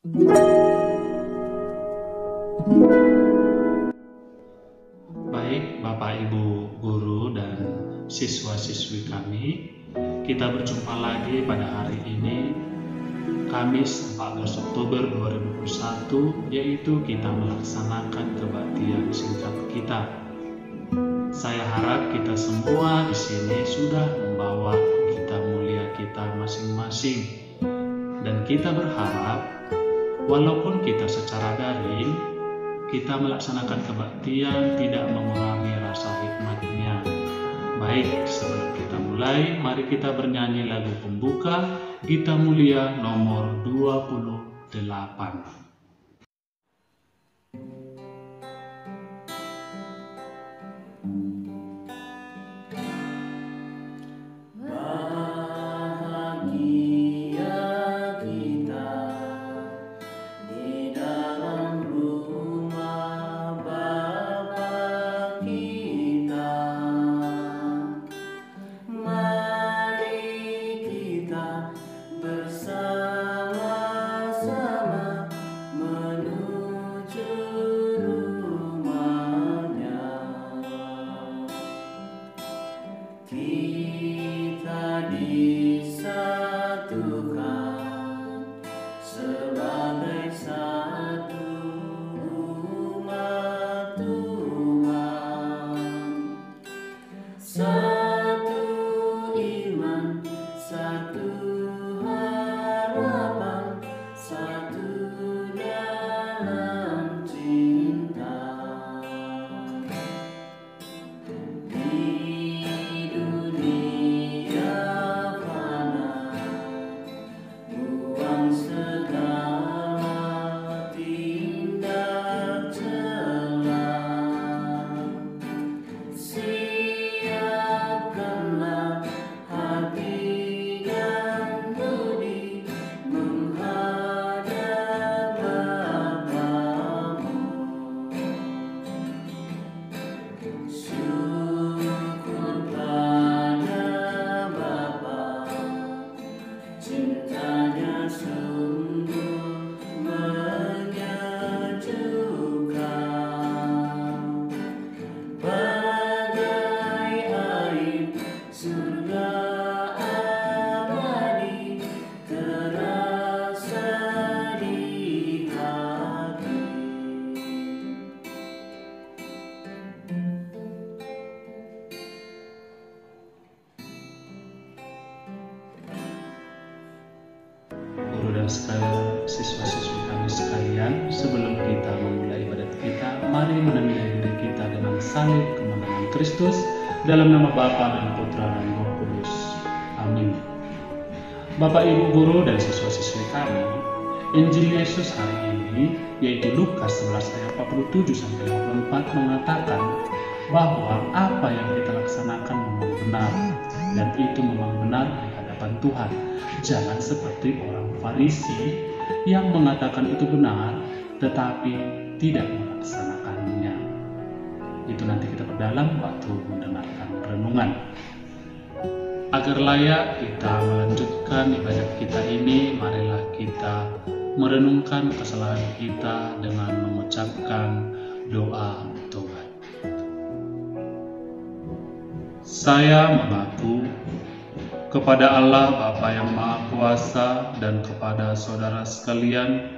Baik, Bapak Ibu guru dan siswa-siswi kami, kita berjumpa lagi pada hari ini, Kamis 14 Oktober 2021, yaitu kita melaksanakan kebaktian singkat kita. Saya harap kita semua di sini sudah membawa kitab mulia kita masing-masing, dan kita berharap walaupun kita secara daring, kita melaksanakan kebaktian tidak mengurangi rasa hikmatnya. Baik, sebelum kita mulai, mari kita bernyanyi lagu pembuka Gita Mulia nomor 28. Sekalian, siswa-siswi kami sekalian, sebelum kita memulai ibadat kita, mari menandai diri kita dengan salib kemenangan Kristus dalam nama Bapa dan Putra dan Roh Kudus. Amin. Bapak, Ibu guru dan siswa-siswi kami, Injil Yesus hari ini, yaitu Lukas 11 ayat 47 sampai 54 mengatakan bahwa apa yang kita laksanakan memang benar, dan itu memang benar di hadapan Tuhan. Jangan seperti orang Farisi yang mengatakan itu benar tetapi tidak melaksanakannya. Itu nanti kita perdalam waktu mendengarkan renungan. Agar layak kita melanjutkan ibadat kita ini, marilah kita merenungkan kesalahan kita dengan mengucapkan doa tobat. Saya mengaku kepada Allah Bapa yang Maha Kuasa dan kepada saudara sekalian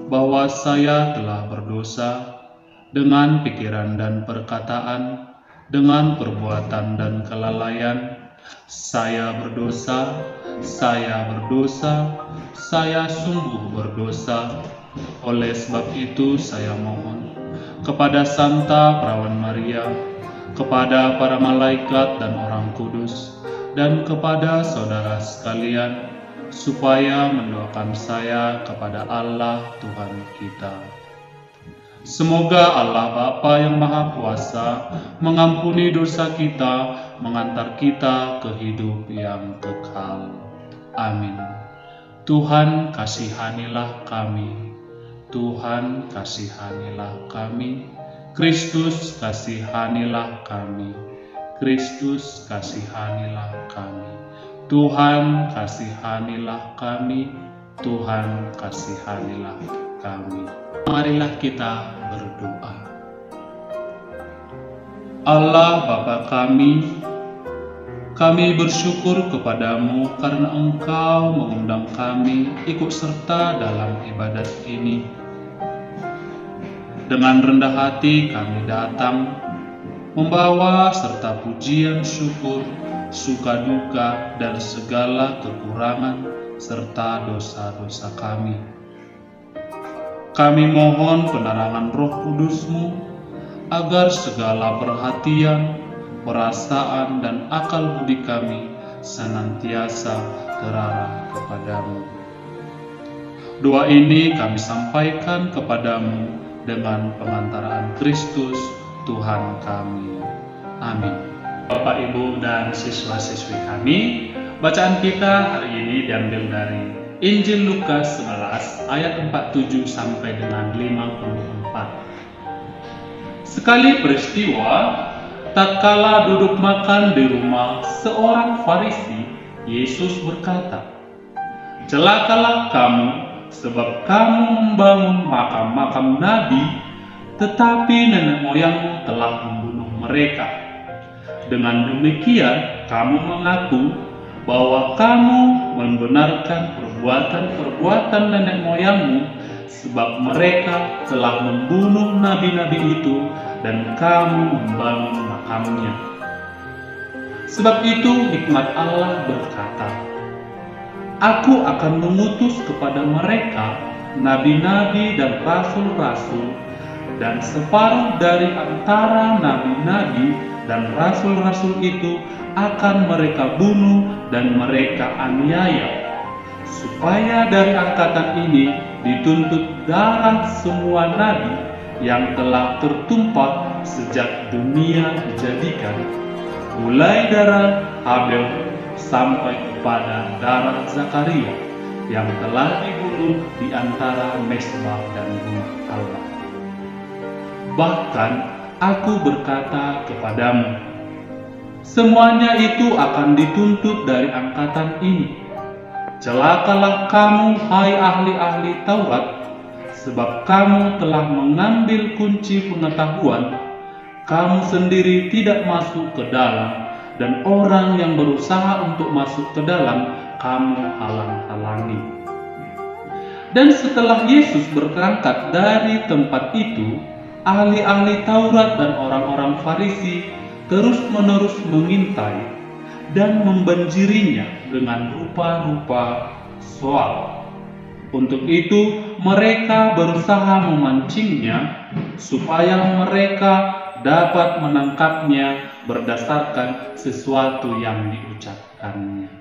bahwa saya telah berdosa dengan pikiran dan perkataan, dengan perbuatan dan kelalaian. Saya berdosa, saya sungguh berdosa. Oleh sebab itu saya mohon kepada Santa Perawan Maria, kepada para malaikat dan orang kudus, dan kepada saudara sekalian, supaya mendoakan saya kepada Allah Tuhan kita. Semoga Allah Bapa yang Maha Kuasa mengampuni dosa kita, mengantar kita ke hidup yang kekal. Amin. Tuhan kasihanilah kami. Tuhan kasihanilah kami. Kristus kasihanilah kami. Kristus kasihanilah kami. Tuhan kasihanilah kami. Tuhan kasihanilah kami. Marilah kita berdoa. Allah Bapa kami bersyukur kepadamu karena Engkau mengundang kami ikut serta dalam ibadat ini. Dengan rendah hati kami datang, membawa serta pujian syukur, suka duka, dan segala kekurangan serta dosa-dosa kami. Kami mohon penerangan Roh Kudus-Mu agar segala perhatian, perasaan, dan akal budi kami senantiasa terarah kepadamu. Doa ini kami sampaikan kepadamu dengan pengantaraan Kristus Tuhan kami. Amin. Bapak, Ibu, dan siswa-siswi kami, bacaan kita hari ini diambil dari Injil Lukas 11 ayat 47 sampai dengan 54. Sekali peristiwa, tatkala duduk makan di rumah seorang Farisi, Yesus berkata, "Celakalah kamu, sebab kamu membangun makam-makam nabi, tetapi nenek moyangmu telah membunuh mereka. Dengan demikian, kamu mengaku bahwa kamu membenarkan perbuatan-perbuatan nenek moyangmu, sebab mereka telah membunuh nabi-nabi itu dan kamu membangun makamnya. Sebab itu hikmat Allah berkata, Aku akan mengutus kepada mereka nabi-nabi dan rasul-rasul, dan separuh dari antara nabi-nabi dan rasul-rasul itu akan mereka bunuh dan mereka aniaya, supaya dari angkatan ini dituntut darah semua nabi yang telah tertumpah sejak dunia dijadikan, mulai darah Habel sampai kepada darah Zakaria yang telah dibunuh di antara mesbah dan rumah Allah. Bahkan aku berkata kepadamu, semuanya itu akan dituntut dari angkatan ini. Celakalah kamu, hai ahli-ahli Taurat, sebab kamu telah mengambil kunci pengetahuan. Kamu sendiri tidak masuk ke dalam, dan orang yang berusaha untuk masuk ke dalam, kamu halang-halangi." Dan setelah Yesus berangkat dari tempat itu, ahli-ahli Taurat dan orang-orang Farisi terus-menerus mengintai dan membanjirinya dengan rupa-rupa soal. Untuk itu mereka berusaha memancingnya supaya mereka dapat menangkapnya berdasarkan sesuatu yang diucapkannya.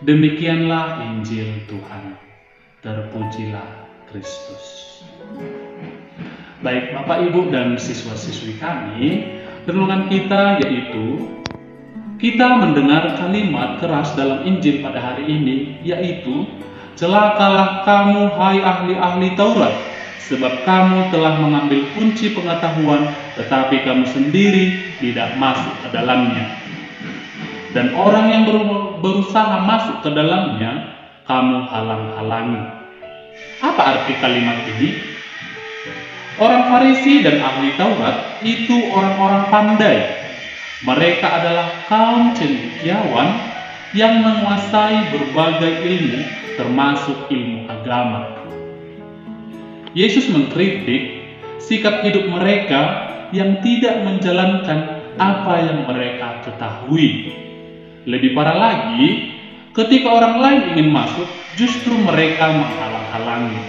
Demikianlah Injil Tuhan. Terpujilah Kristus. Baik Bapak, Ibu, dan siswa-siswi kami, renungan kita yaitu kita mendengar kalimat keras dalam Injil pada hari ini, yaitu celakalah kamu, hai ahli-ahli Taurat, sebab kamu telah mengambil kunci pengetahuan, tetapi kamu sendiri tidak masuk ke dalamnya. Dan orang yang berusaha masuk ke dalamnya, kamu halang-halangi. Apa arti kalimat ini? Orang Farisi dan ahli Taurat itu orang-orang pandai. Mereka adalah kaum cendekiawan yang menguasai berbagai ilmu, termasuk ilmu agama. Yesus mengkritik sikap hidup mereka yang tidak menjalankan apa yang mereka ketahui. Lebih parah lagi, ketika orang lain ingin masuk, justru mereka menghalang-halangi.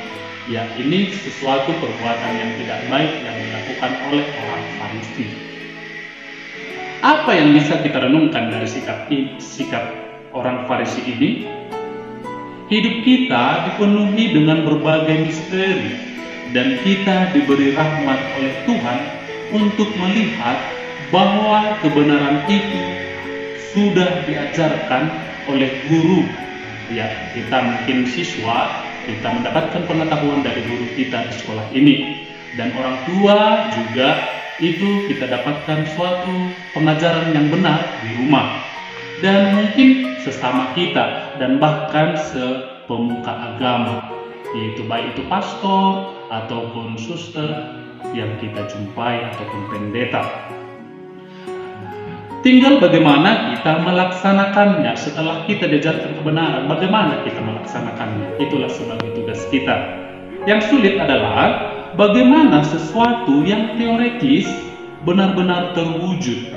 Ya, ini sesuatu perbuatan yang tidak baik yang dilakukan oleh orang Farisi. Apa yang bisa kita renungkan dari sikap orang Farisi ini? Hidup kita dipenuhi dengan berbagai misteri, dan kita diberi rahmat oleh Tuhan untuk melihat bahwa kebenaran itu sudah diajarkan oleh guru. Ya, kita mungkin siswa, kita mendapatkan pengetahuan dari guru kita di sekolah ini, dan orang tua juga itu kita dapatkan suatu pengajaran yang benar di rumah, dan mungkin sesama kita, dan bahkan pemuka agama, yaitu baik itu pastor ataupun suster yang kita jumpai ataupun pendeta. Tinggal bagaimana kita melaksanakannya. Setelah kita diajarkan kebenaran, bagaimana kita melaksanakannya, itulah sebagai tugas kita. Yang sulit adalah bagaimana sesuatu yang teoretis benar-benar terwujud.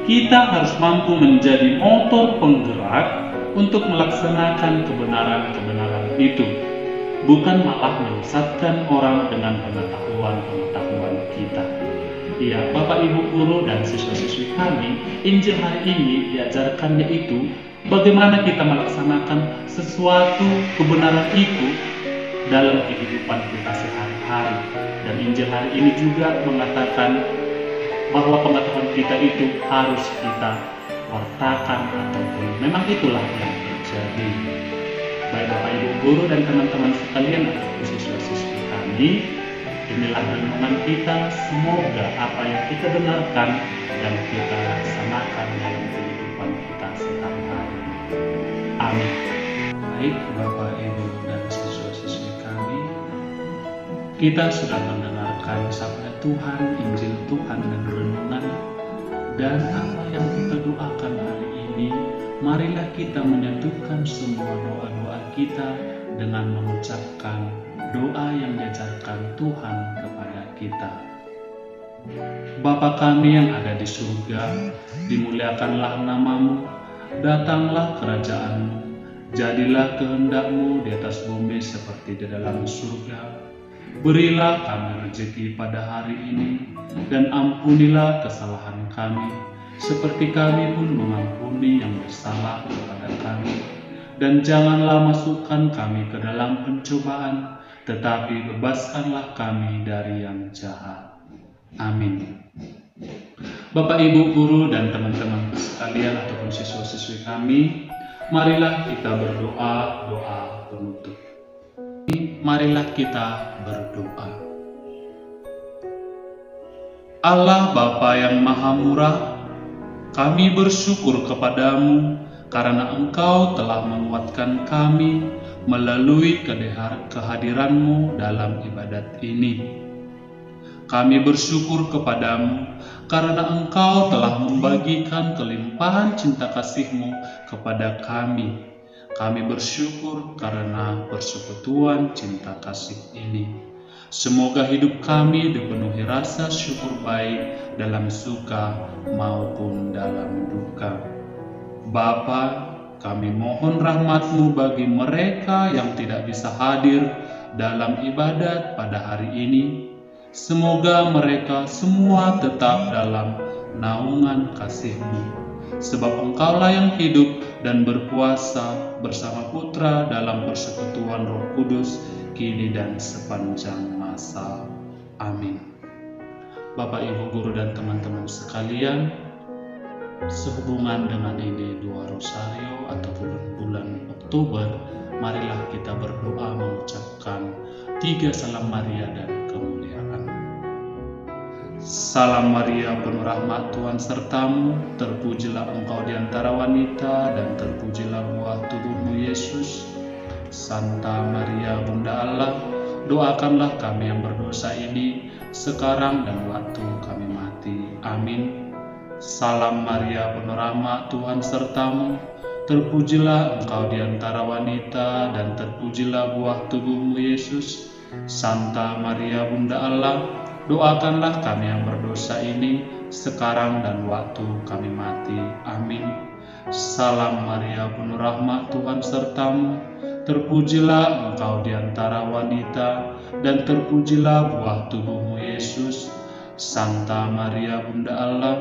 Kita harus mampu menjadi motor penggerak untuk melaksanakan kebenaran-kebenaran itu, bukan malah menyesatkan orang dengan pengetahuan kita. Iya, Bapak Ibu guru dan siswa-siswi kami, Injil hari ini diajarkannya itu bagaimana kita melaksanakan sesuatu kebenaran itu dalam kehidupan kita sehari-hari. Dan Injil hari ini juga mengatakan bahwa pengetahuan kita itu harus kita wartakan ataupun memang itulah yang terjadi. Baik Bapak Ibu guru dan teman-teman sekalian ataupun siswa-siswi kami, inilah renungan kita. Semoga apa yang kita dengarkan dan kita laksanakan dalam kehidupan kita sehari-hari. Amin. Baik Bapak Ibu dan siswa-siswi kami, kita sudah mendengarkan sabda Tuhan, Injil Tuhan dan renungan. Dan apa yang kita doakan hari ini, marilah kita menyatukan semua doa-doa kita dengan mengucapkan doa yang diajarkan Tuhan kepada kita. Bapa kami yang ada di surga, dimuliakanlah namamu, datanglah kerajaan-mu, jadilah kehendak-mu di atas bumi seperti di dalam surga. Berilah kami rezeki pada hari ini, dan ampunilah kesalahan kami, seperti kami pun mengampuni yang bersalah kepada kami. Dan janganlah masukkan kami ke dalam pencobaan, tetapi bebaskanlah kami dari yang jahat. Amin. Bapak Ibu guru dan teman-teman sekalian ataupun siswa-siswi kami, marilah kita berdoa doa penutup. Marilah kita berdoa. Allah Bapa yang Maha Murah, kami bersyukur kepadamu karena Engkau telah menguatkan kami melalui kehadiran-Mu dalam ibadat ini. Kami bersyukur kepadamu karena Engkau telah membagikan kelimpahan cinta kasih-Mu kepada kami. Kami bersyukur karena persekutuan cinta kasih ini. Semoga hidup kami dipenuhi rasa syukur baik dalam suka maupun dalam duka. Bapa, kami mohon rahmat-Mu bagi mereka yang tidak bisa hadir dalam ibadat pada hari ini. Semoga mereka semua tetap dalam naungan kasih-Mu. Sebab Engkaulah yang hidup dan berkuasa bersama Putra dalam persekutuan Roh Kudus, kini dan sepanjang masa. Amin. Bapak, Ibu, guru dan teman-teman sekalian, sehubungan dengan ini dua Rosario ataupun bulan Oktober, marilah kita berdoa mengucapkan 3 Salam Maria dan kemuliaan. Salam Maria, penuh rahmat, Tuhan sertamu, terpujilah engkau di antara wanita, dan terpujilah buah tubuhmu Yesus. Santa Maria, Bunda Allah, doakanlah kami yang berdosa ini, sekarang dan waktu kami mati. Amin. Salam Maria, penuh rahmat, Tuhan sertamu, terpujilah engkau di antara wanita, dan terpujilah buah tubuhmu Yesus. Santa Maria, Bunda Allah, doakanlah kami yang berdosa ini, sekarang dan waktu kami mati. Amin. Salam Maria, penuh rahmat, Tuhan sertamu, terpujilah engkau di antara wanita, dan terpujilah buah tubuhmu Yesus. Santa Maria, Bunda Allah,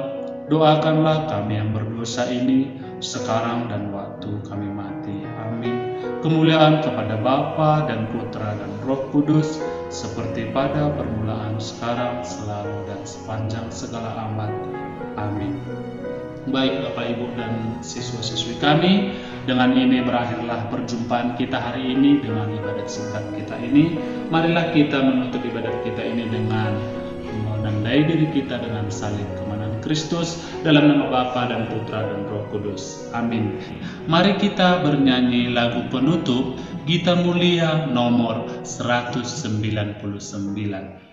doakanlah kami yang berdosa ini, sekarang dan waktu kami mati. Amin. Kemuliaan kepada Bapa dan Putra dan Roh Kudus, seperti pada permulaan, sekarang, selalu, dan sepanjang segala abad. Amin. Baik Bapak, Ibu, dan siswa-siswi kami, dengan ini berakhirlah perjumpaan kita hari ini dengan ibadat singkat kita ini. Marilah kita menutup ibadat kita ini dengan menandai diri kita dengan salib kemenangan Kristus, dalam nama Bapa dan Putra dan Roh Kudus. Amin. Mari kita bernyanyi lagu penutup Gita Mulia nomor 199.